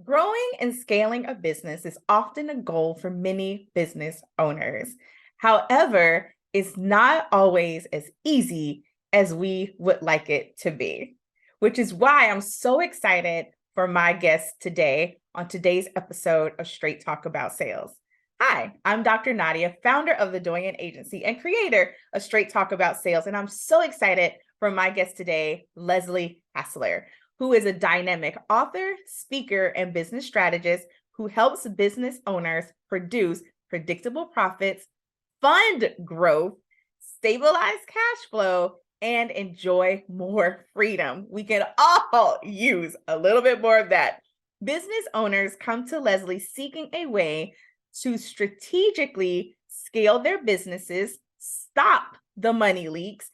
Growing and scaling a business is often a goal for many business owners. However, it's not always as easy as we would like it to be, which is why I'm so excited for my guest today on today's episode of Straight Talk About Sales. Hi, I'm Dr. Nadia, founder of the Doyen Agency and creator of Straight Talk About Sales. And I'm so excited for my guest today, Leslie Hassler, who is a dynamic author, speaker, and business strategist who helps business owners produce predictable profits, fund growth, stabilize cash flow, and enjoy more freedom. We can all use a little bit more of that. Business owners come to Leslie seeking a way to strategically scale their businesses, stop the money leaks,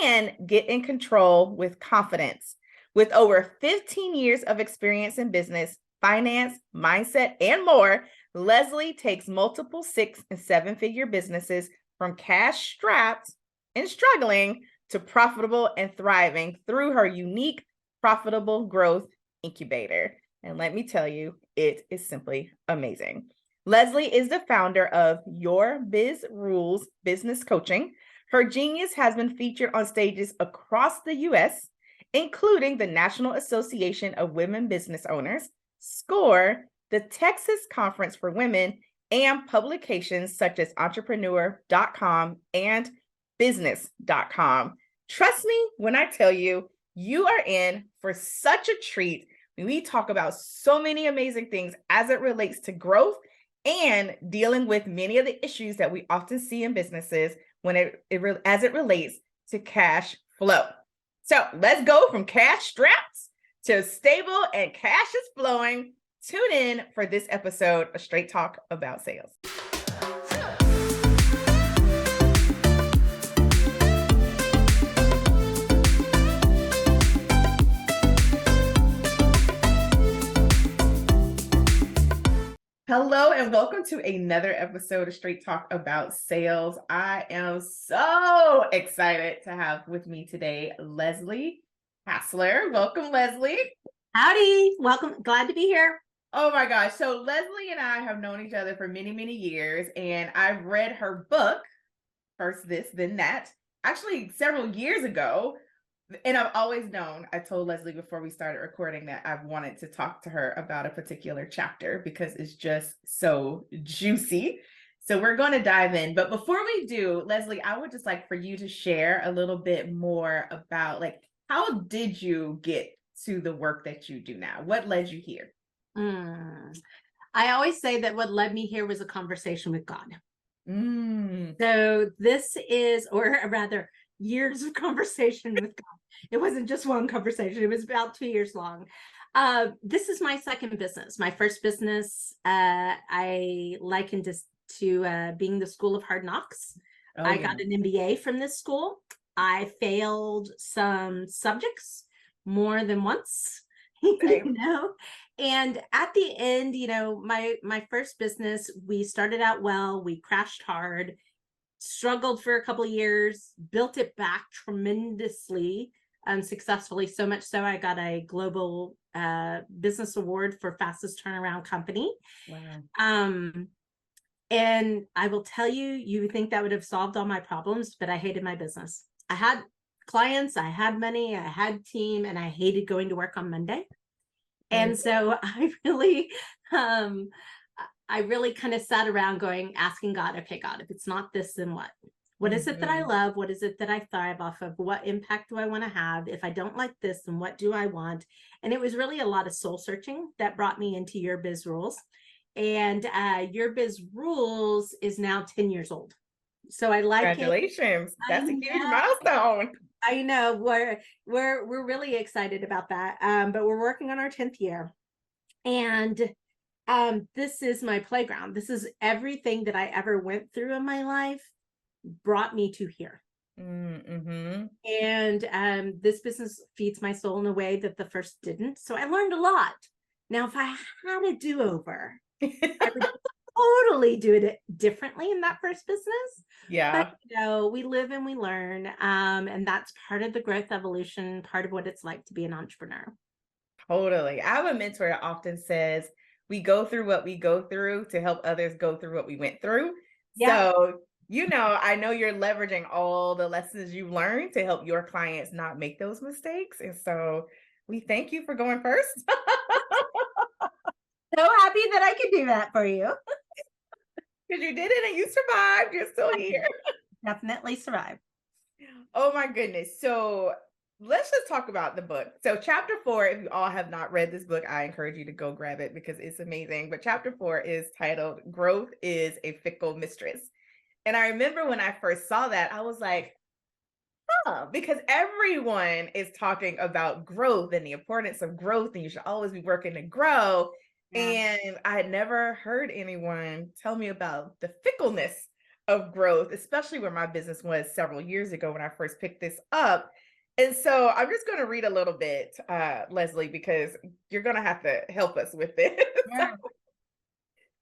and get in control with confidence. With over 15 years of experience in business, finance, mindset, and more, Leslie takes multiple 6- and 7-figure businesses from cash strapped and struggling to profitable and thriving through her unique profitable growth incubator. And let me tell you, it is simply amazing. Leslie is the founder of Your Biz Rules business coaching. Her genius has been featured on stages across the U.S., including the National Association of Women Business Owners, SCORE, the Texas Conference for Women, and publications such as entrepreneur.com and business.com. Trust me when I tell you, you are in for such a treat. We talk about so many amazing things as it relates to growth and dealing with many of the issues that we often see in businesses when as it relates to cash flow. So let's go from cash straps to stable and cash is flowing. Tune in for this episode of Straight Talk About Sales. Hello and welcome to another episode of Straight Talk About Sales. I am so excited to have with me today Leslie Hassler. Welcome, Leslie. Howdy. Welcome. Glad to be here. Oh my gosh. So Leslie and I have known each other for many, many years, and I've read her book, First This, Then That, actually several years ago. And I've always known, I told Leslie before we started recording that I've wanted to talk to her about a particular chapter because it's just so juicy. So we're going to dive in. But before we do, Leslie, I would just like for you to share a little bit more about how did you get to the work that you do now? What led you here? I always say that what led me here was a conversation with God. Mm. So this is, or rather, years of conversation with God. It wasn't just one conversation. It was about 2 years long. This is my second business. My first business, I likened this to being the school of hard knocks. I got an MBA from this school. I failed some subjects more than once, and at the end, my first business, we started out well, we crashed hard, struggled for a couple of years, built it back tremendously and successfully, so much so I got a global business award for fastest turnaround company. Wow. And I will tell you, you think that would have solved all my problems, but I hated my business. I had clients, I had money, I had team, and I hated going to work on Monday. And so I really kind of sat around asking God, okay, God, if it's not this, then what? What is it that I love? What is it that I thrive off of? What impact do I want to have? If I don't like this, then what do I want? And it was really a lot of soul searching that brought me into Your Biz Rules. And Your Biz Rules is now 10 years old. So I like Congratulations. That's a huge milestone. I know we're really excited about that. But we're working on our 10th year. And this is my playground. This is everything that I ever went through in my life brought me to here. Mm-hmm. And this business feeds my soul in a way that the first didn't. So I learned a lot. Now, if I had a do-over, I would totally do it differently in that first business. Yeah. But we live and we learn. And that's part of the growth evolution, part of what it's like to be an entrepreneur. Totally. I have a mentor that often says, we go through what we go through to help others go through what we went through. Yeah. So, I know you're leveraging all the lessons you've learned to help your clients not make those mistakes. And so we thank you for going first. So happy that I could do that for you. Because you did it and you survived. You're still here. Definitely survive. Oh my goodness. So let's just talk about the book. So, chapter 4, if you all have not read this book, I encourage you to go grab it because it's amazing. But chapter 4 is titled Growth is a Fickle Mistress. And I remember when I first saw that, I was like, because everyone is talking about growth and the importance of growth, and you should always be working to grow. Yeah. And I had never heard anyone tell me about the fickleness of growth, especially where my business was several years ago when I first picked this up. And so I'm just going to read a little bit, Leslie, because you're going to have to help us with this. Yeah.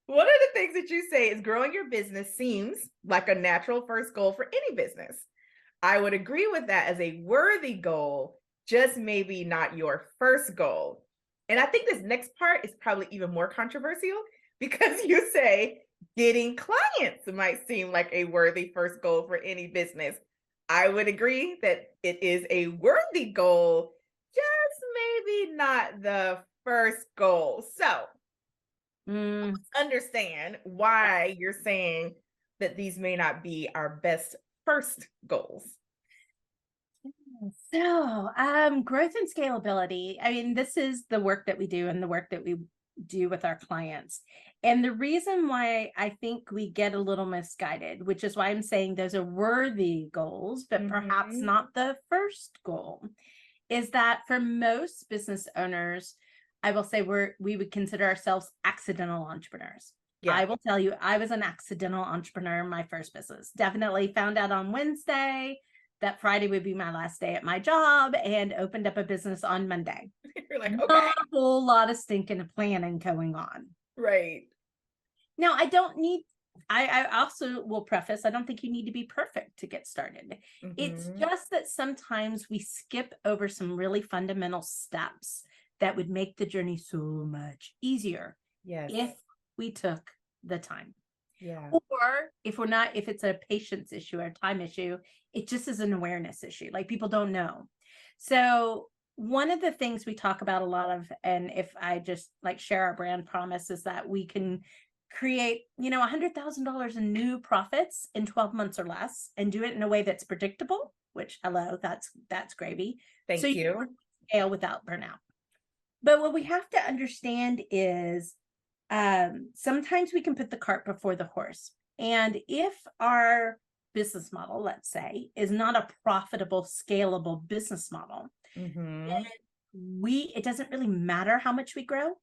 One of the things that you say is growing your business seems like a natural first goal for any business. I would agree with that as a worthy goal, just maybe not your first goal. And I think this next part is probably even more controversial because you say getting clients might seem like a worthy first goal for any business. I would agree that it is a worthy goal, just maybe not the first goal. So understand why you're saying that these may not be our best first goals. So, growth and scalability. I mean, this is the work that we do and the work that we do with our clients. And the reason why I think we get a little misguided, which is why I'm saying those are worthy goals, but perhaps not the first goal, is that for most business owners, I will say we would consider ourselves accidental entrepreneurs. Yeah. I will tell you, I was an accidental entrepreneur in my first business. Definitely found out on Wednesday that Friday would be my last day at my job and opened up a business on Monday. You're like, Not okay. a whole lot of stinking planning going on. Right. Now, I also will preface, I don't think you need to be perfect to get started. It's just that sometimes we skip over some really fundamental steps that would make the journey so much easier. Yes. If we took the time. Yeah. Or if it's a patience issue or a time issue, it just is an awareness issue. Like people don't know. So one of the things we talk about a lot of, and if I just like share our brand promise, is that we can create, $100,000 in new profits in 12 months or less and do it in a way that's predictable, which hello, that's gravy. Thank you. Scale without burnout. But what we have to understand is sometimes we can put the cart before the horse. And if our business model, let's say, is not a profitable, scalable business model, then it doesn't really matter how much we grow,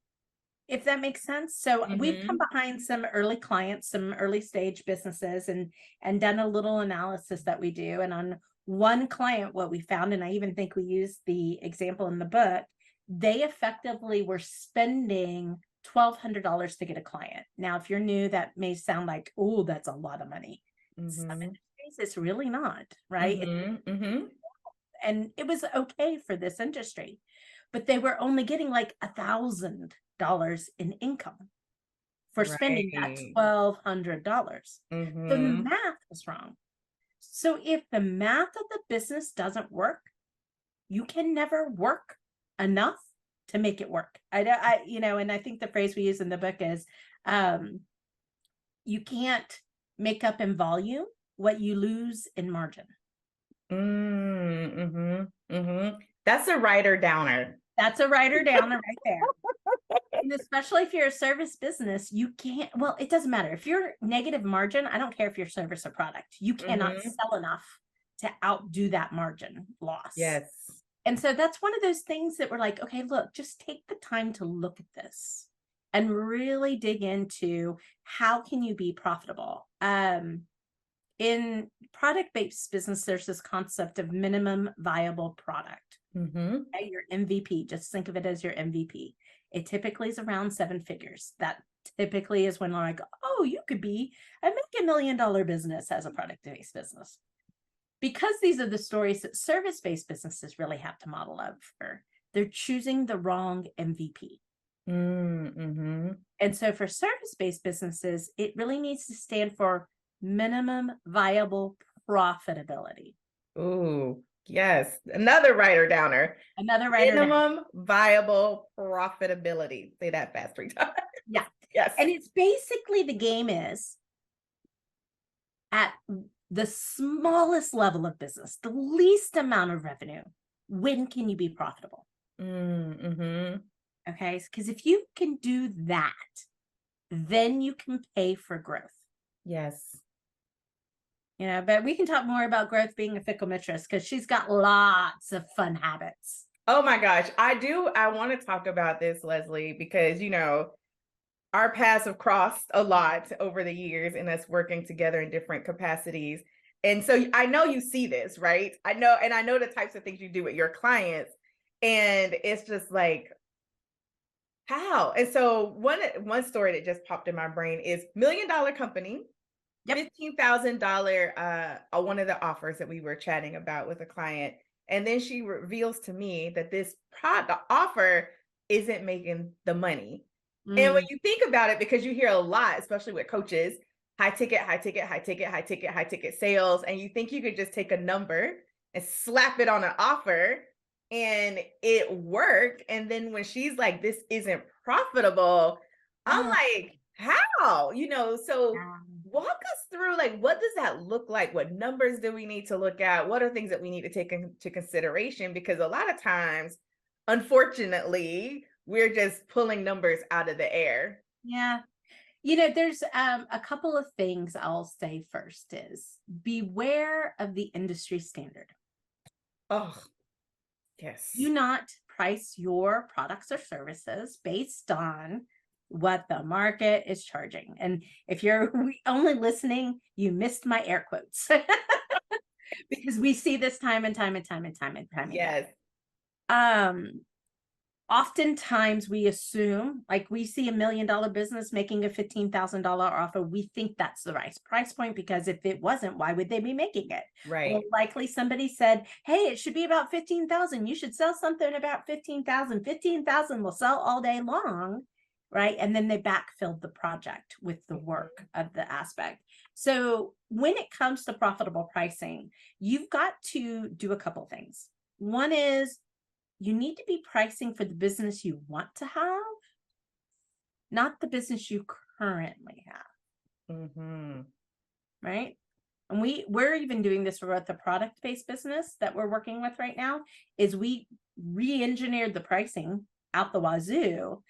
if that makes sense. So we've come behind some early clients, some early stage businesses, and done a little analysis that we do. And on one client, what we found, and I even think we used the example in the book, they effectively were spending $1,200 to get a client. Now, if you're new, that may sound like, oh, that's a lot of money. Some industries, it's really not, right? And it was okay for this industry, but they were only getting like $1,000 in income for spending that $1,200. The math was wrong. So if the math of the business doesn't work, you can never work enough to make it work. And I think the phrase we use in the book is, you can't make up in volume what you lose in margin. That's a writer downer. That's a writer downer right there. And especially if you're a service business, you can't, well, it doesn't matter. If you're negative margin, I don't care if you're service or product, you cannot sell enough to outdo that margin loss. Yes. And so that's one of those things that we're like, okay, look, just take the time to look at this and really dig into how can you be profitable. In product-based business, there's this concept of minimum viable product. Okay, your MVP, just think of it as your MVP. It typically is around 7 figures. That typically is when we're like, oh, you could be a $1 million business as a product-based business. Because these are the stories that service-based businesses really have to model over, they're choosing the wrong MVP. Mm-hmm. And so for service-based businesses, it really needs to stand for minimum viable profitability. Ooh, yes. Another writer downer. Another writer down. Minimum viable profitability. Say that fast 3 times. Yeah. Yes. And it's basically the game is at the smallest level of business, the least amount of revenue. When can you be profitable? Mm-hmm. Okay. Because if you can do that, then you can pay for growth. Yes. But we can talk more about growth being a fickle mistress because she's got lots of fun habits. Oh my gosh. I do. I want to talk about this, Leslie, because, our paths have crossed a lot over the years and us working together in different capacities. And so I know you see this, right? I know the types of things you do with your clients. And it's just like, how? And so one story that just popped in my brain is $1 million company. Yep. $15,000 one of the offers that we were chatting about with a client. And then she reveals to me that the offer isn't making the money. And when you think about it, because you hear a lot, especially with coaches, high ticket, high ticket, high ticket, high ticket, high ticket sales, and you think you could just take a number and slap it on an offer and it worked. And then when she's like, this isn't profitable, I'm like, how? So walk us through, like, what does that look like? What numbers do we need to look at? What are things that we need to take into consideration? Because a lot of times, unfortunately, we're just pulling numbers out of the air. Yeah. There's a couple of things I'll say first is beware of the industry standard. Oh, yes. Do not price your products or services based on what the market is charging. And if you're only listening, you missed my air quotes because we see this time and time and time and time and time Yes. again. Oftentimes we assume, like we see $1 million business making a $15,000 offer. We think that's the right price point because if it wasn't, why would they be making it? Right. Well, likely somebody said, hey, it should be about 15,000. You should sell something about 15,000. 15,000 will sell all day long. Right. And then they backfilled the project with the work of the aspect. So when it comes to profitable pricing, you've got to do a couple things. One is you need to be pricing for the business you want to have, not the business you currently have. Mm-hmm. Right. And we're even doing this for the product-based business that we're working with right now is we re-engineered the pricing out the wazoo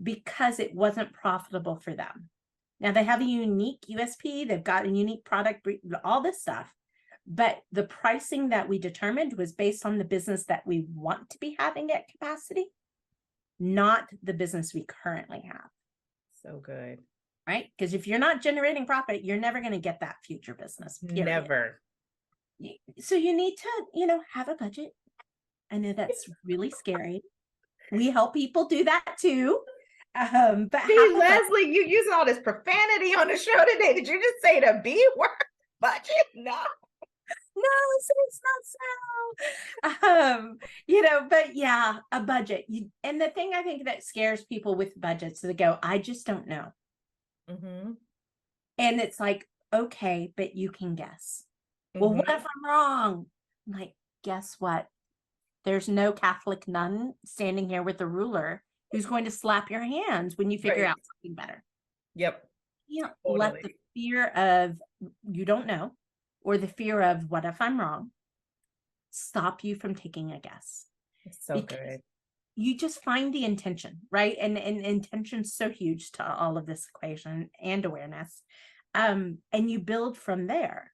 because it wasn't profitable for them. Now they have a unique USP, they've got a unique product, all this stuff. But the pricing that we determined was based on the business that we want to be having at capacity, not the business we currently have. So good. Right? Because if you're not generating profit, you're never going to get that future business. Period. Never. So you need to, have a budget. I know that's really scary. We help people do that too. But see, Leslie, you using all this profanity on the show today. Did you just say the B word? Budget? No. It's not so. But yeah, a budget. And the thing I think that scares people with budgets, they go, I just don't know. Mm-hmm. And it's like, okay, but you can guess. Well, what if I'm wrong? I'm like, guess what? There's no Catholic nun standing here with a ruler who's going to slap your hands when you figure out something better. Yep. Let the fear of you don't know or the fear of what if I'm wrong stop you from taking a guess. It's so good. You just find the intention, right? And intention's so huge to all of this equation and awareness. And you build from there.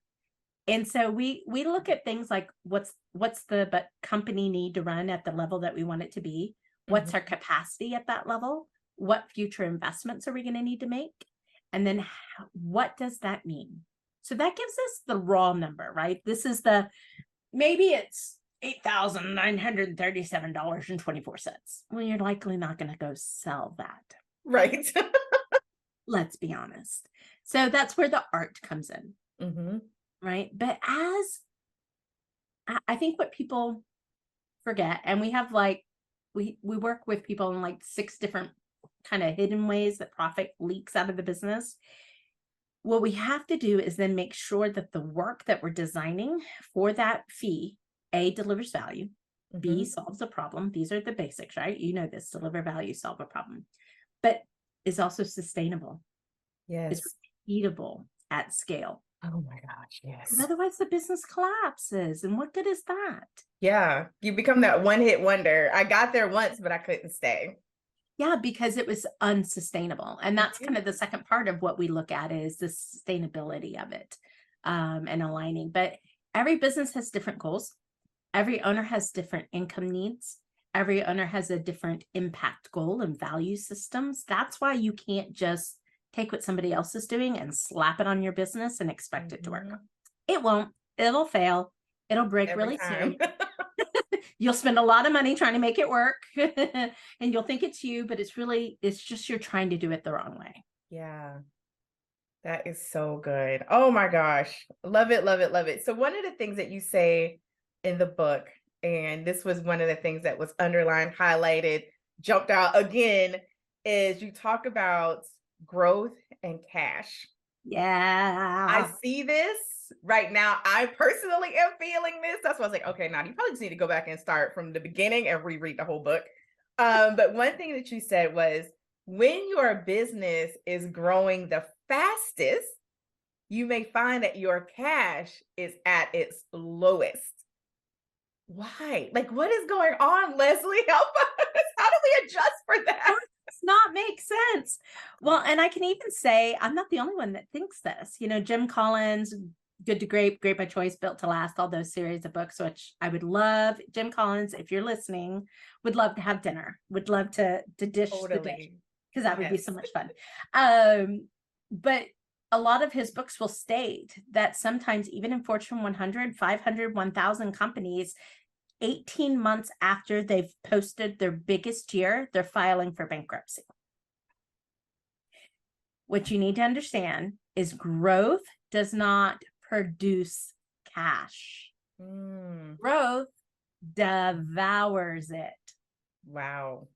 And so we look at things like what's the company need to run at the level that we want it to be? What's our capacity at that level? What future investments are we going to need to make? And then what does that mean? So that gives us the raw number, right? This is maybe it's $8,937.24. Well, you're likely not going to go sell that. Right. Let's be honest. So that's where the art comes in. Right. But as I think what people forget, and we have like we work with people in like 6 different kind of hidden ways that profit leaks out of the business. What we have to do is then make sure that the work that we're designing for that fee, A, delivers value, B, solves a problem. These are the basics, right? You know this, deliver value, solve a problem, but is also sustainable. Yes. It's repeatable at scale. Oh my gosh, yes. Otherwise, the business collapses. And what good is that? Yeah, you become that one-hit wonder. I got there once, but I couldn't stay. Yeah, because it was unsustainable. And that's kind of the second part of what we look at is the sustainability of it, and aligning. But every business has different goals. Every owner has different income needs. Every owner has a different impact goal and value systems. That's why you can't just take what somebody else is doing and slap it on your business and expect it to work. It won't. It'll fail. It'll break Every really time. soon. You'll spend a lot of money trying to make it work and you'll think it's you, but it's just you're trying to do it the wrong way. Yeah, that is so good. Oh my gosh. Love it, love it, love it. So one of the things that you say in the book, and this was one of the things that was underlined, highlighted, jumped out again, is you talk about growth and cash. Yeah. I see this right now. I personally am feeling this. That's why I was like, okay, now you probably just need to go back and start from the beginning and reread the whole book. But one thing that you said was when your business is growing the fastest, you may find that your cash is at its lowest. Why? Like, what is going on, Leslie? Help us. How do we adjust for that? Does not make sense. Well, and I can even say I'm not the only one that thinks this. You know, Jim Collins, Good to Great, Great by Choice, Built to Last, all those series of books, which I would love. Jim Collins, if you're listening, would love to have dinner. Would love to dish the dish because that would be so much fun. But a lot of his books will state that sometimes even in Fortune 100, 500, 1,000 companies, 18 months after they've posted their biggest year, they're filing for bankruptcy. What you need to understand is growth does not produce cash. Growth devours it. Wow.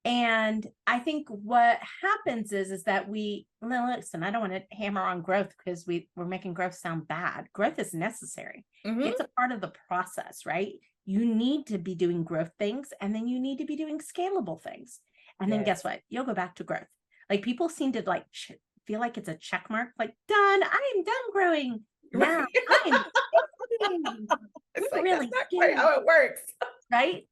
And I think what happens is that listen, I don't want to hammer on growth because we're making growth sound bad. Growth is necessary. It's a part of the process, right? You need to be doing growth things, and then you need to be doing scalable things. And then guess what? You'll go back to growth. Like people seem to like feel like it's a check mark, like done. I am done growing. Now I'm it's like, really that's not quite how it works. Right?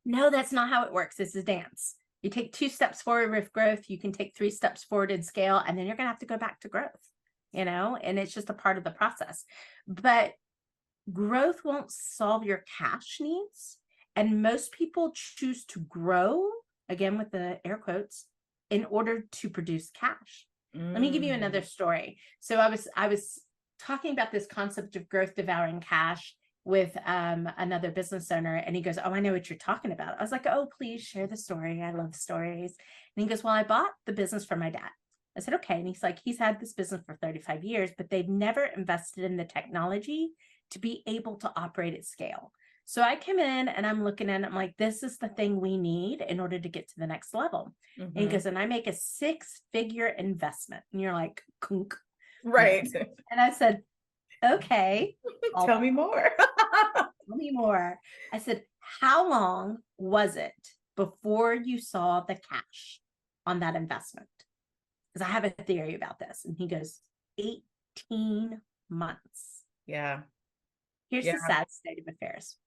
No, that's not how it works. It's a dance. You take 2 steps forward with growth, you can take 3 steps forward in scale, and then you're going to have to go back to growth, you know, and it's just a part of the process. But growth won't solve your cash needs. And most people choose to grow, again, with the air quotes, in order to produce cash. Let me give you another story. So I was talking about this concept of growth devouring cash with another business owner, and he goes, oh, I know what you're talking about. I was like, oh, please share the story. I love stories. And he goes, well, I bought the business from my dad. I said, okay. And he's like, he's had this business for 35 years, but they've never invested in the technology to be able to operate at scale. So I come in and I'm looking at it, I'm like, this is the thing we need in order to get to the next level. And he goes, and I make a 6-figure investment. And you're like, kunk. Right. And I said, okay. Tell me more. Tell me more. I said, how long was it before you saw the cash on that investment? Because I have a theory about this. And he goes, 18 months. Yeah. Here's the sad state of affairs.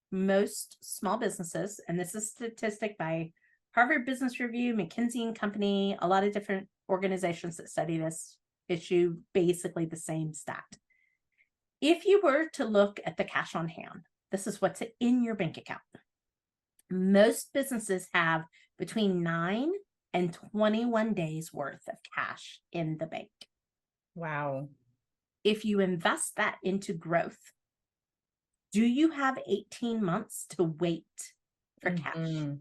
Most small businesses, and this is a statistic by Harvard Business Review, McKinsey and Company, a lot of different organizations that study this issue, basically the same stat. If you were to look at the cash on hand, this is what's in your bank account. Most businesses have between 9 and 21 days worth of cash in the bank. Wow. If you invest that into growth, do you have 18 months to wait for cash? You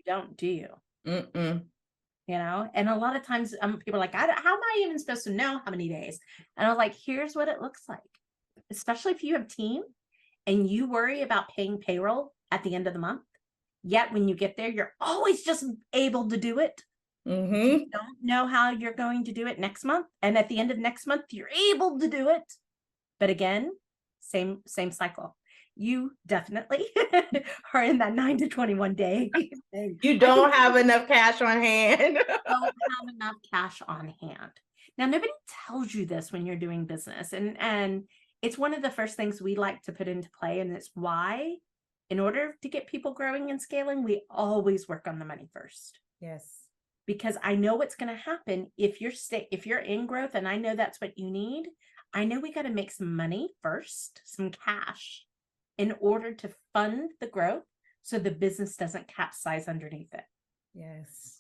don't, do you? You know, and a lot of times people are like, how am I even supposed to know how many days? And I was like, here's what it looks like. Especially if you have a team and you worry about paying payroll at the end of the month. Yet when you get there, you're always just able to do it. You don't know how you're going to do it next month. And at the end of next month, you're able to do it. But again, same cycle. You definitely are in that 9 to 21 day. You don't have enough cash on hand. Don't have enough cash on hand. Now, nobody tells you this when you're doing business. And it's one of the first things we like to put into play. And it's why, in order to get people growing and scaling, we always work on the money first. Yes. Because I know what's going to happen if you're in growth, and I know that's what you need. I know we got to make some money first, some cash, in order to fund the growth so the business doesn't capsize underneath it. Yes.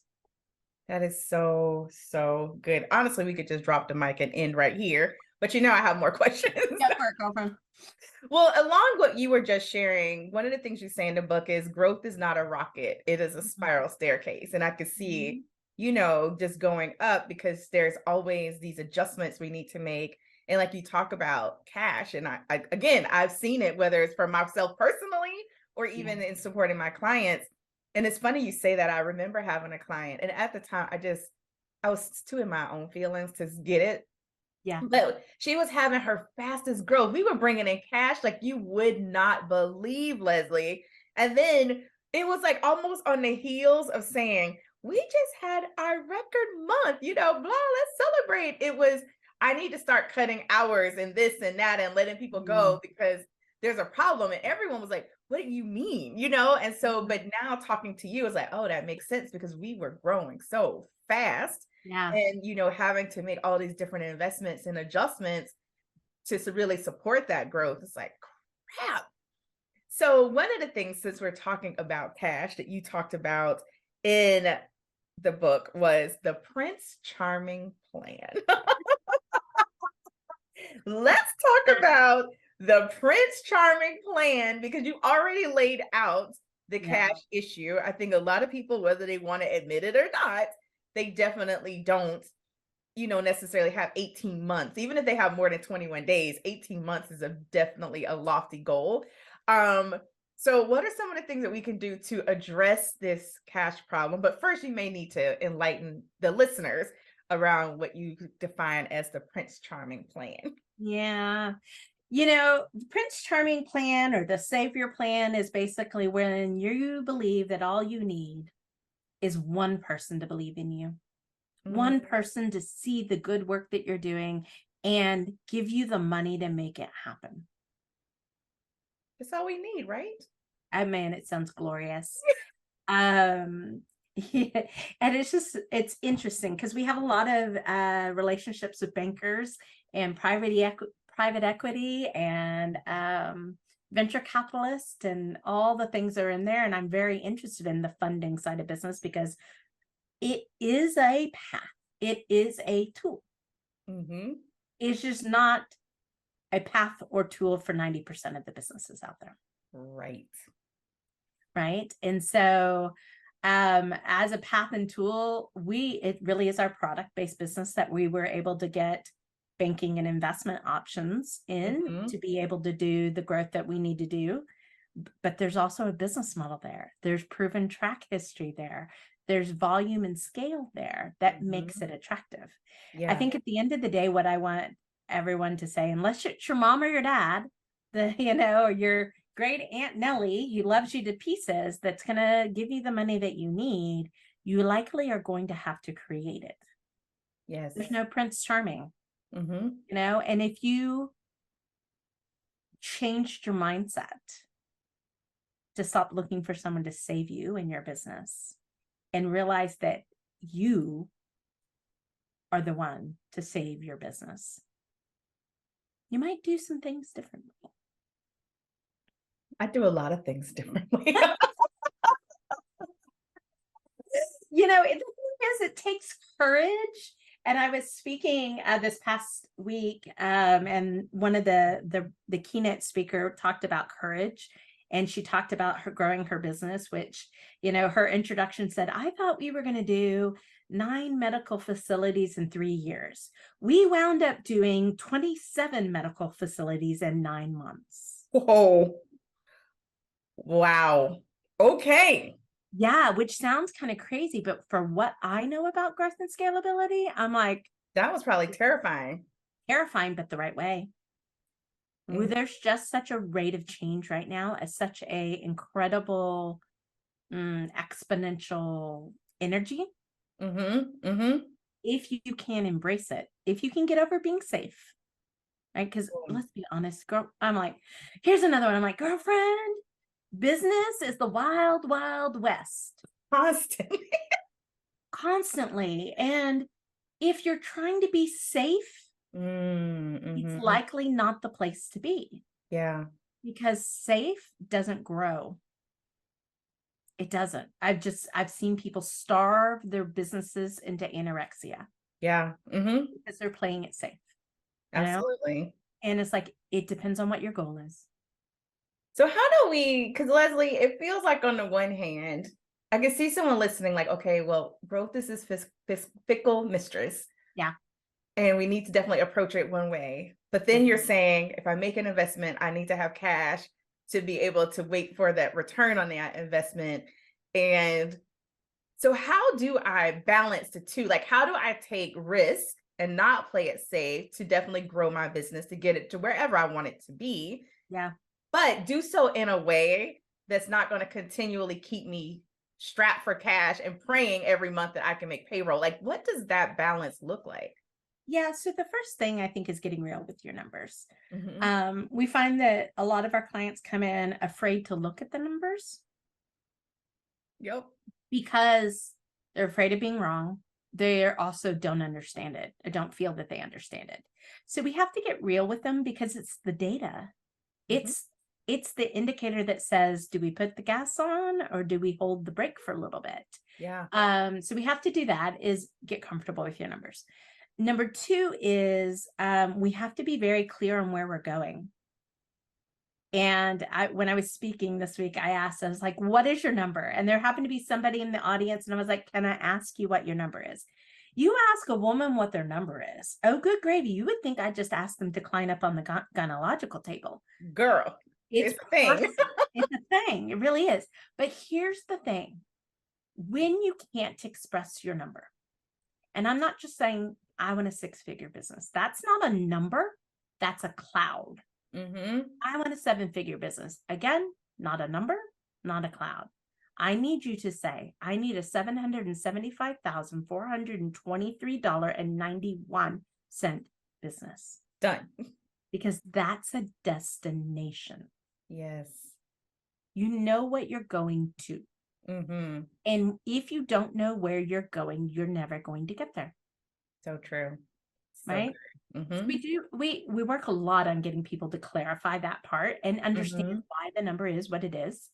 That is so, so good. Honestly, we could just drop the mic and end right here, but I have more questions. Yeah, girlfriend. Well, along what you were just sharing, one of the things you say in the book is growth is not a rocket. It is a spiral staircase. And I could see, just going up, because there's always these adjustments we need to make. And like you talk about cash, and I again, I've seen it, whether it's for myself personally or even in supporting my clients. And it's funny you say that. I remember having a client, and at the time, I was too in my own feelings to get it. Yeah. But she was having her fastest growth. We were bringing in cash like you would not believe, Leslie. And then it was like almost on the heels of saying, we just had our record month, blah, let's celebrate. It was, I need to start cutting hours and this and that and letting people go because there's a problem. And everyone was like, what do you mean? And so, but now talking to you is like, oh, that makes sense, because we were growing so fast. Yeah. And, having to make all these different investments and adjustments to really support that growth. It's like, crap. So one of the things, since we're talking about cash, that you talked about in the book was the Prince Charming plan. Let's talk about the Prince Charming plan, because you already laid out the cash issue. I think a lot of people, whether they want to admit it or not, they definitely don't, necessarily have 18 months. Even if they have more than 21 days, 18 months is definitely a lofty goal. So what are some of the things that we can do to address this cash problem? But first, you may need to enlighten the listeners around what you define as the Prince Charming plan. Yeah. The Prince Charming plan, or the Savior plan, is basically when you believe that all you need is one person to believe in you, one person to see the good work that you're doing and give you the money to make it happen. That's all we need, right? Oh man, it sounds glorious. Yeah. And it's interesting because we have a lot of relationships with bankers and private equity and venture capitalists, and all the things that are in there. And I'm very interested in the funding side of business because it is a path. It is a tool. It's just not a path or tool for 90% of the businesses out there. Right. And so as a path and tool, it really is our product-based business that we were able to get banking and investment options in to be able to do the growth that we need to do. But there's also a business model there. There's proven track history there. There's volume and scale there that makes it attractive. I think at the end of the day, what I want everyone to say, unless it's your mom or your dad, or your great Aunt Nellie, who loves you to pieces, that's going to give you the money that you need, you likely are going to have to create it. Yes. There's no Prince Charming, and if you changed your mindset to stop looking for someone to save you in your business and realize that you are the one to save your business, you might do some things differently. I do a lot of things differently. It takes courage. And I was speaking this past week, and one of the keynote speaker talked about courage, and she talked about her growing her business, which, her introduction said, I thought we were going to do 9 medical facilities in 3 years. We wound up doing 27 medical facilities in 9 months. Whoa. Wow. Okay. Yeah, which sounds kind of crazy, but for what I know about growth and scalability, I'm like, That was probably terrifying. terrifying, but the right way. Mm-hmm. There's just such a rate of change right now, as such a incredible exponential energy. Mm-hmm. Mm-hmm. If you can embrace it, if you can get over being safe, right? Because let's be honest, girl, I'm like, here's another one. I'm like, girlfriend, business is the wild, wild west. Constantly. Constantly. And if you're trying to be safe, it's Mm-hmm. likely not the place to be, Yeah. because safe doesn't grow. It doesn't. I've seen people starve their businesses into anorexia Yeah. Mm-hmm. because they're playing it safe, you know? Absolutely. And it's like, it depends on what your goal is. So how do we, because Leslie, it feels like on the one hand, I can see someone listening like, okay, well, growth is this fickle mistress, Yeah. and we need to definitely approach it one way. But then you're saying, if I make an investment, I need to have cash to be able to wait for that return on that investment. And so how do I balance the two? Like, how do I take risk and not play it safe to definitely grow my business to get it to wherever I want it to be? Yeah. But do so in a way that's not going to continually keep me strapped for cash and praying every month that I can make payroll. Like, what does that balance look like? Yeah. So the first thing I think is getting real with your numbers. Mm-hmm. We find that a lot of our clients come in afraid to look at the numbers Yep. because they're afraid of being wrong. They also don't understand it. I don't feel that they understand it. So we have to get real with them, because it's the data. Mm-hmm. It's the indicator that says, do we put the gas on or do we hold the brake for a little bit? Yeah. So we have to do that, is get comfortable with your numbers. Number two is we have to be very clear on where we're going. And when I was speaking this week, I asked, I was like, what is your number? And there happened to be somebody in the audience, and I was like, can I ask you what your number is? You ask a woman what their number is. Oh, good gravy. You would think I just asked them to climb up on the gynecological table. Girl, It's it's a thing. perfect. It's a thing. It really is. But here's the thing. When you can't express your number, and I'm not just saying I want a six-figure business. That's not a number. That's a cloud. Mm-hmm. I want a seven-figure business. Again, not a number, not a cloud. I need you to say, I need a $775,423.91 business, Done. because that's a destination. Yes. You know what you're going to. Mm-hmm. And if you don't know where you're going, you're never going to get there. So true. So Right? true. So Mm-hmm. we work a lot on getting people to clarify that part and understand Mm-hmm. why the number is what it is.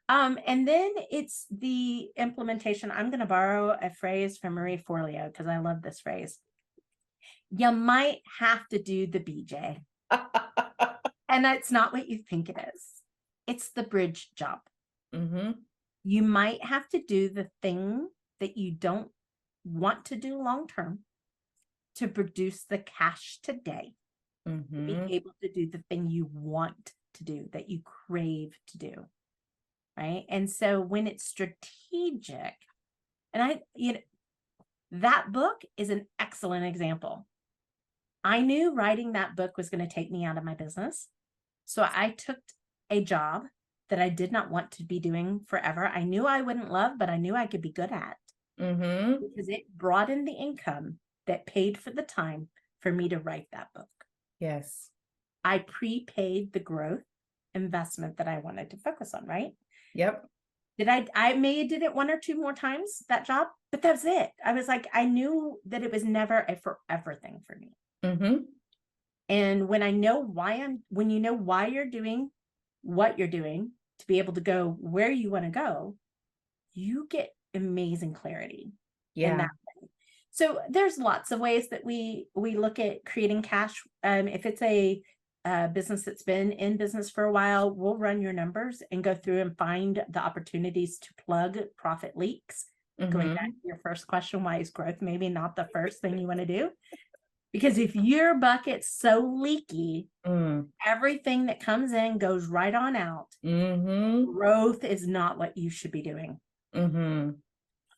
And then it's the implementation. I'm going to borrow a phrase from Marie Forleo because I love this phrase. You might have to do the BJ. And that's not what you think it is. It's the bridge job. Mm-hmm. You might have to do the thing that you don't want to do long term to produce the cash today, to be Mm-hmm. able to do the thing you want to do, that you crave to do. Right. And so when it's strategic, and that book is an excellent example. I knew writing that book was going to take me out of my business. So I took a job that I did not want to be doing forever. I knew I wouldn't love, but I knew I could be good at, Mm-hmm. because it brought in the income that paid for the time for me to write that book. Yes. I prepaid the growth investment that I wanted to focus on, right? Yep. I may did it one or two more times, that job, but that's it. I was like, I knew that it was never a forever thing for me. Mm-hmm. And when when you know why you're doing what you're doing to be able to go where you want to go, you get amazing clarity in Yeah. that way. So there's lots of ways that we look at creating cash. If it's a business that's been in business for a while, we'll run your numbers and go through and find the opportunities to plug profit leaks. Going back Mm-hmm. to your first question, why is growth maybe not the first thing you want to do? Because if your bucket's so leaky, Mm. everything that comes in goes right on out. Mm-hmm. Growth is not what you should be doing. Mm-hmm.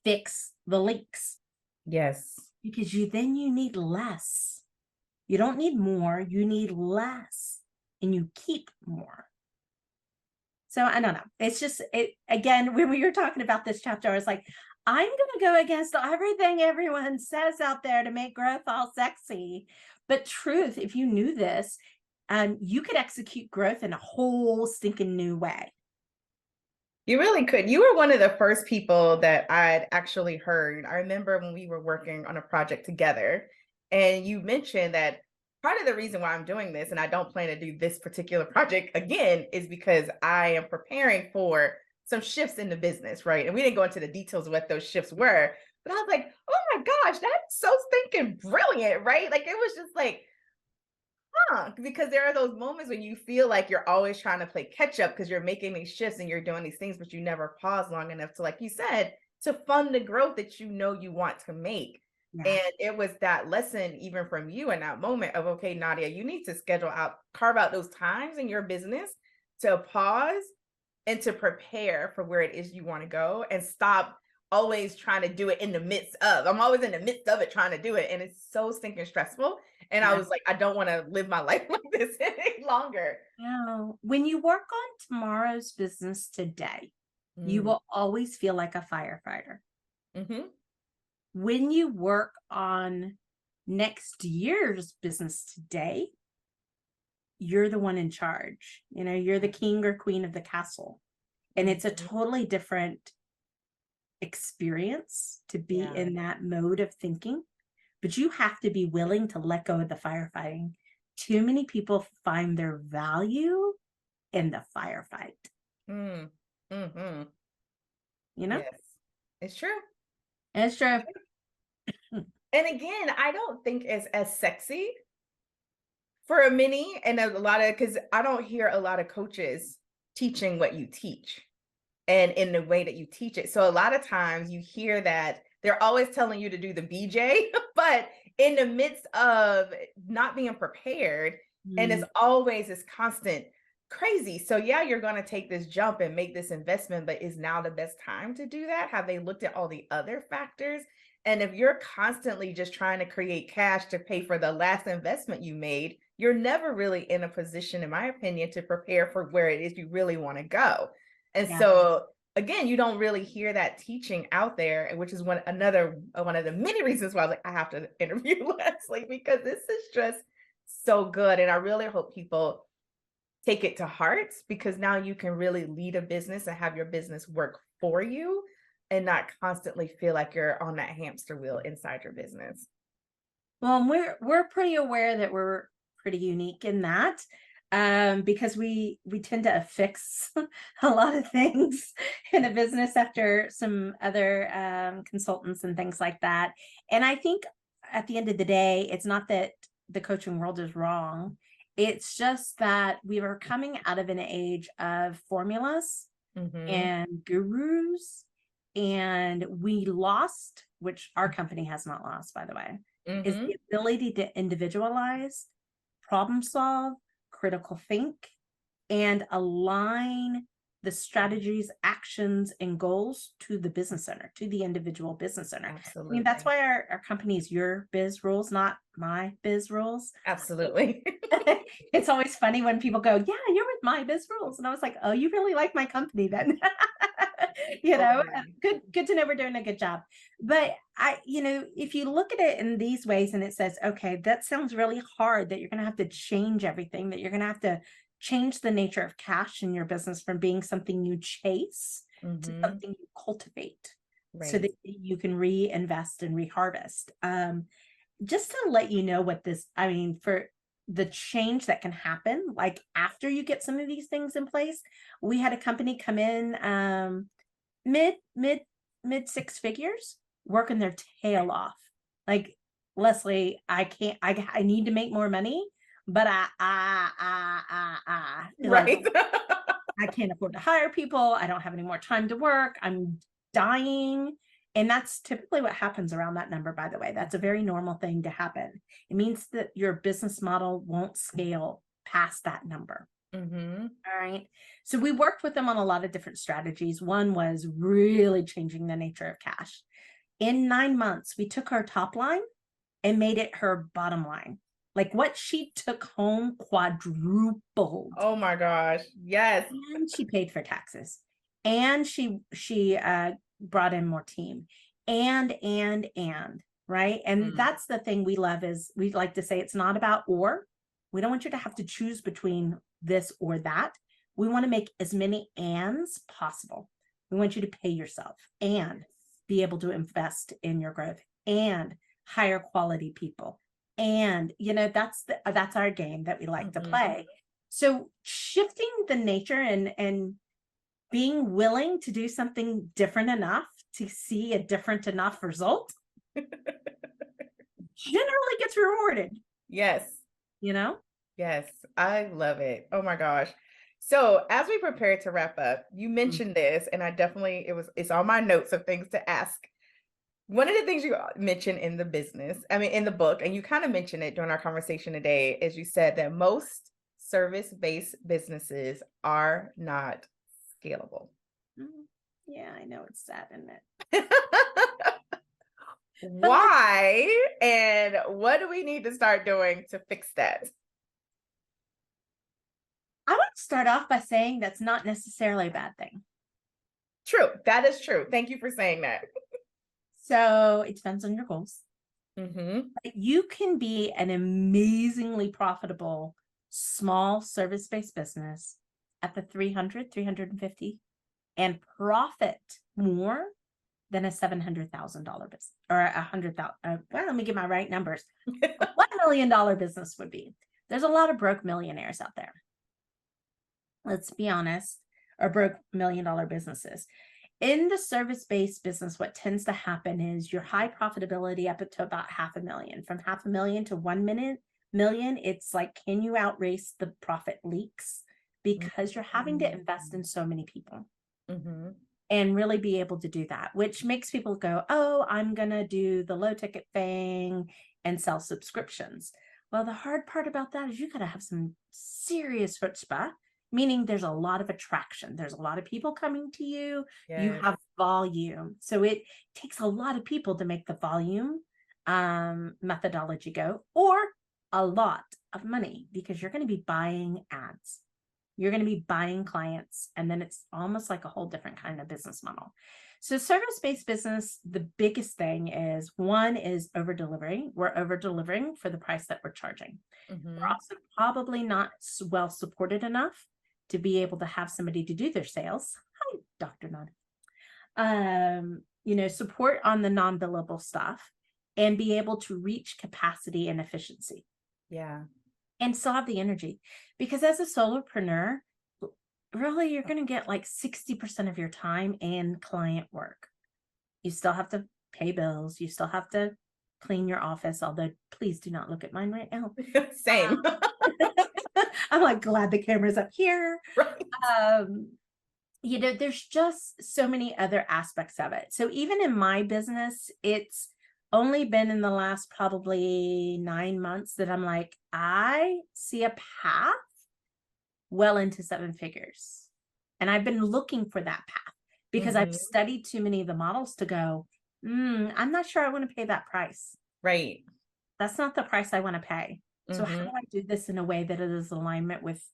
Fix the leaks, Yes. because you need less. You don't need more, you need less, and you keep more. So I don't know. It's just, it again, when we were talking about this chapter, I was like, I'm going to go against everything everyone says out there to make growth all sexy. But truth, if you knew this, you could execute growth in a whole stinking new way. You really could. You were one of the first people that I'd actually heard. I remember when we were working on a project together, and you mentioned that part of the reason why I'm doing this and I don't plan to do this particular project again is because I am preparing for some shifts in the business, right? And we didn't go into the details of what those shifts were, but I was like, oh my gosh, that's so stinking brilliant, right? Like it was just like, because there are those moments when you feel like you're always trying to play catch up because you're making these shifts and you're doing these things, but you never pause long enough to, like you said, to fund the growth that you know you want to make. Yeah. And it was that lesson, even from you in that moment of, okay, Nadia, you need to carve out those times in your business to pause and to prepare for where it is you want to go and stop always trying to do it in the midst of. I'm always in the midst of it trying to do it. And it's so stinking stressful. And I Yeah. was like, I don't want to live my life like this any longer. No. When you work on tomorrow's business today, you Mm. will always feel like a firefighter. Mm-hmm. When you work on next year's business today, you're the one in charge. You're the king or queen of the castle. And it's a Mm-hmm. totally different experience to be Yeah. in that mode of thinking. But you have to be willing to let go of the firefighting. Too many people find their value in the firefight, Mm. Mm-hmm. you know? Yes. It's true. And it's true. And again, I don't think it's as sexy for a many and a lot of, because I don't hear a lot of coaches teaching what you teach and in the way that you teach it. So a lot of times you hear that they're always telling you to do the BJ, but in the midst of not being prepared, and it's Mm, always this constant crazy. So yeah, you're going to take this jump and make this investment, but is now the best time to do that? Have they looked at all the other factors? And if you're constantly just trying to create cash to pay for the last investment you made, you're never really in a position, in my opinion, to prepare for where it is you really want to go. And yeah. so again, you don't really hear that teaching out there, which is one of the many reasons why I was like, I have to interview Leslie because this is just so good. And I really hope people take it to heart because now you can really lead a business and have your business work for you and not constantly feel like you're on that hamster wheel inside your business. Well, we're pretty aware that we're pretty unique in that, because we tend to affix a lot of things in a business after some other consultants and things like that. And I think at the end of the day, it's not that the coaching world is wrong. It's just that we were coming out of an age of formulas Mm-hmm. and gurus, and we lost, which our company has not lost, by the way, is Mm-hmm. the ability to individualize, problem solve, critical think, and align the strategies, actions, and goals to the business owner, to the individual business owner. I mean, that's Absolutely. why our company is Your Biz Rules, not My Biz Rules. Absolutely. It's always funny when people go, yeah, you're with My Biz Rules. And I was like, oh, you really like my company then. Totally. Good to know we're doing a good job. But if you look at it in these ways and it says, okay, that sounds really hard, that you're going to have to change everything, that you're going to have to change the nature of cash in your business from being something you chase to Mm-hmm. something you cultivate so Right. that you can reinvest and reharvest. Just to let you know for the change that can happen, like after you get some of these things in place, we had a company come in, mid six figures, working their tail off. Like, Leslie, I need to make more money, but like, Right. I can't afford to hire people. I don't have any more time to work. I'm dying. And that's typically what happens around that number, by the way. That's a very normal thing to happen. It means that your business model won't scale past that number. Mm-hmm. All right. So we worked with them on a lot of different strategies. One was really changing the nature of cash. In 9 months, we took our top line and made it her bottom line. Like what she took home quadrupled. Oh my gosh. Yes. And she paid for taxes. And she brought in more team. And right. And that's the thing we love is we like to say it's not about or. We don't want you to have to choose between this or that. We want to make as many ands possible. We want you to pay yourself and be able to invest in your growth and hire quality people. And, you know, that's our game that we like to play. So shifting the nature and being willing to do something different enough to see a different enough result generally gets rewarded. Yes. You know? Yes, I love it. Oh my gosh. So as we prepare to wrap up, you mentioned this, and it's on my notes of things to ask. One of the things you mentioned in the book, and you kind of mentioned it during our conversation today, is you said that most service-based businesses are not scalable. Yeah, I know it's sad, isn't it? Why? And what do we need to start doing to fix that? I want to start off by saying that's not necessarily a bad thing. True. That is true. Thank you for saying that. So it depends on your goals. Mm-hmm. You can be an amazingly profitable small service-based business at the 300, 350 and profit more than a $700,000 business or $100,000. Well, let me get my right numbers. A $1 million business would be. There's a lot of broke millionaires out there. Let's be honest, or broke $1 million businesses. In the service-based business, what tends to happen is your high profitability up to about $500,000. From $500,000 to $1 million, it's like, can you outrace the profit leaks? Because you're having to invest in so many people. And really be able to do that, which makes people go, oh, I'm going to do the low ticket thing and sell subscriptions. Well, the hard part about that is you got to have some serious chutzpah, meaning there's a lot of attraction. There's a lot of people coming to you. Yes. You have volume. So it takes a lot of people to make the volume methodology go, or a lot of money, because you're going to be buying ads. You're going to be buying clients, and then it's almost like a whole different kind of business model. So service-based business, the biggest thing is, one is over-delivering. We're over-delivering for the price that we're charging. We're also probably not well supported enough to be able to have somebody to do their sales. Hi, Dr. Nod. Support on the non-billable stuff and be able to reach capacity and efficiency. Yeah. And still have the energy, because as a solopreneur, really, you're going to get like 60% of your time in client work. You still have to pay bills. You still have to clean your office, although please do not look at mine right now. Same. I'm like glad the camera's up here. Right. There's just so many other aspects of it. So even in my business, it's only been in the last probably 9 months that I'm like, I see a path well into 7 figures. And I've been looking for that path because I've studied too many of the models to go, I'm not sure I want to pay that price. Right. That's not the price I want to pay. So how do I do this in a way that it is alignment with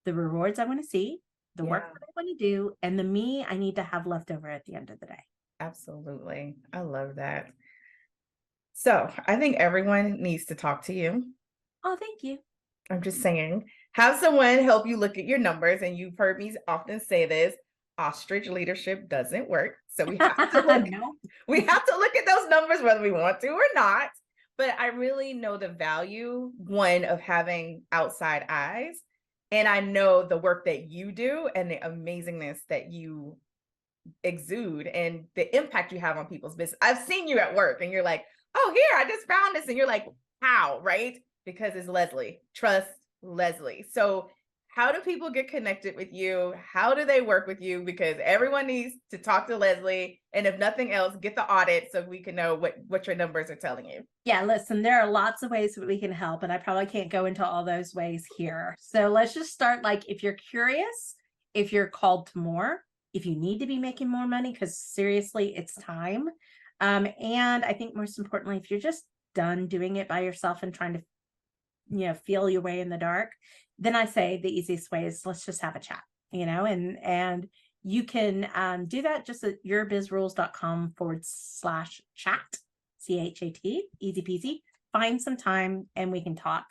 the rewards I want to see, the work that I want to do, and the me I need to have left over at the end of the day? Absolutely. I love that. So I think everyone needs to talk to you. Oh, thank you. I'm just saying, have someone help you look at your numbers. And you've heard me often say this, ostrich leadership doesn't work. So we have to look, we have to look at those numbers, whether we want to or not. But I really know the value, one, of having outside eyes. And I know the work that you do and the amazingness that you exude and the impact you have on people's business. I've seen you at work and you're like, oh, here, I just found this. And you're like, how, right? Because it's Leslie. Trust Leslie. So how do people get connected with you? How do they work with you? Because everyone needs to talk to Leslie. And if nothing else, get the audit so we can know what your numbers are telling you. Yeah, listen, there are lots of ways that we can help, and I probably can't go into all those ways here. So let's just start, like, if you're curious, if you're called to more, if you need to be making more money, because seriously, it's time. And I think most importantly, if you're just done doing it by yourself and trying to, feel your way in the dark, then I say the easiest way is let's just have a chat, and you can do that just at yourbizrules.com/chat. CHAT, easy peasy. Find some time and we can talk.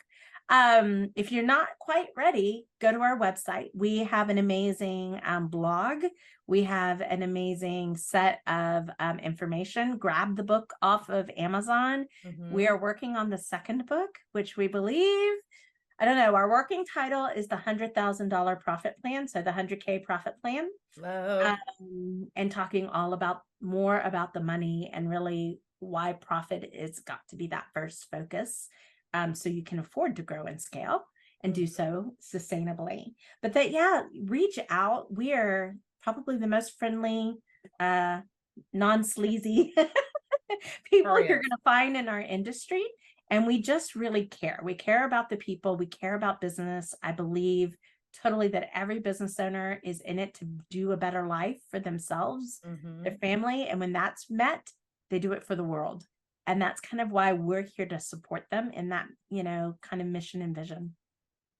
If you're not quite ready, go to our website. We have an amazing blog. We have an amazing set of information. Grab the book off of Amazon. We are working on the second book, which we believe, I don't know, our working title is the $100,000 profit plan. So the 100K profit plan. Love. And talking all about more about the money and really why profit is got to be that first focus, so you can afford to grow and scale and do so sustainably. But reach out. We are probably the most friendly, non-sleazy people you're going to find in our industry, and we just really care. We care about the people. We care about business. I believe totally that every business owner is in it to do a better life for themselves, their family, and when that's met, they do it for the world. And that's kind of why we're here to support them in that, kind of mission and vision.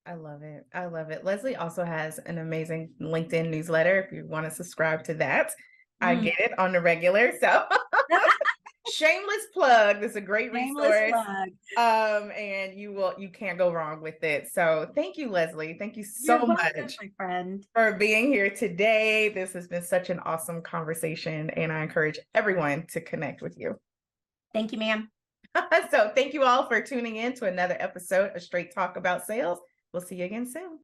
I love it. I love it. Leslie also has an amazing LinkedIn newsletter if you want to subscribe to that. I get it on the regular. So shameless plug. It's a great resource. And you can't go wrong with it. So thank you, Leslie. Thank you so much, my friend, for being here today. This has been such an awesome conversation, and I encourage everyone to connect with you. Thank you, ma'am. So thank you all for tuning in to another episode of Straight Talk About Sales. We'll see you again soon.